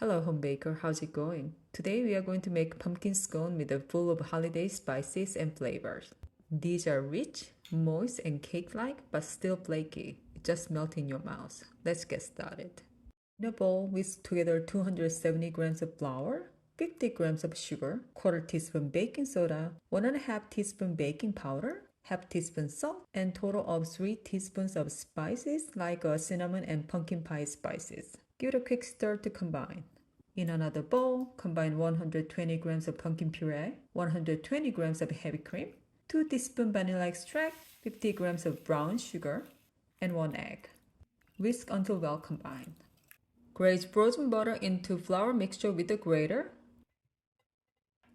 Hello home baker, how's it going? Today we are going to make pumpkin scone with a full of holiday spices and flavors. These are rich, moist and cake-like but still flaky. It just melts in your mouth. Let's get started. In a bowl, whisk together 270 grams of flour, 50 grams of sugar, quarter teaspoon baking soda, 1.5 teaspoon baking powder, half teaspoon salt, and total of 3 teaspoons of spices like cinnamon and pumpkin pie spices. Give it a quick stir to combine. In another bowl, combine 120 grams of pumpkin puree, 120 grams of heavy cream, 2 teaspoons vanilla extract, 50 grams of brown sugar, and 1 egg. Whisk until well combined. Grate frozen butter into flour mixture with a grater.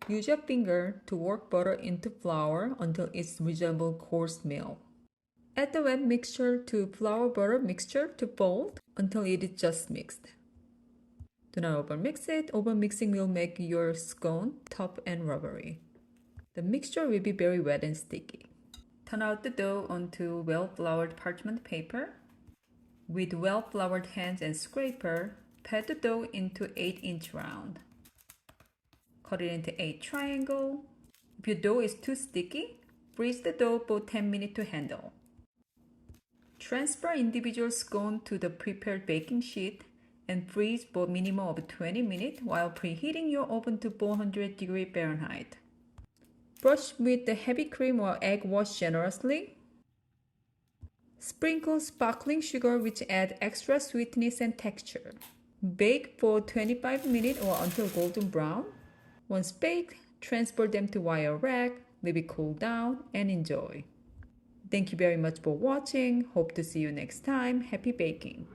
Use your finger to work butter into flour until it resembles coarse meal. Add the wet mixture to flour butter mixture to fold until it is just mixed. Do not overmix it. Overmixing will make your scone tough and rubbery. The mixture will be very wet and sticky. Turn out the dough onto well-floured parchment paper. With well-floured hands and scraper, pat the dough into 8-inch round. Cut it into 8 triangles. If your dough is too sticky, freeze the dough for 10 minutes to handle. Transfer individual scone to the prepared baking sheet and freeze for a minimum of 20 minutes while preheating your oven to 400 degrees Fahrenheit. Brush with the heavy cream or egg wash generously. Sprinkle sparkling sugar which adds extra sweetness and texture. Bake for 25 minutes or until golden brown. Once baked, transfer them to wire rack, leave it cool down, and enjoy. Thank you very much for watching. Hope to see you next time. Happy baking!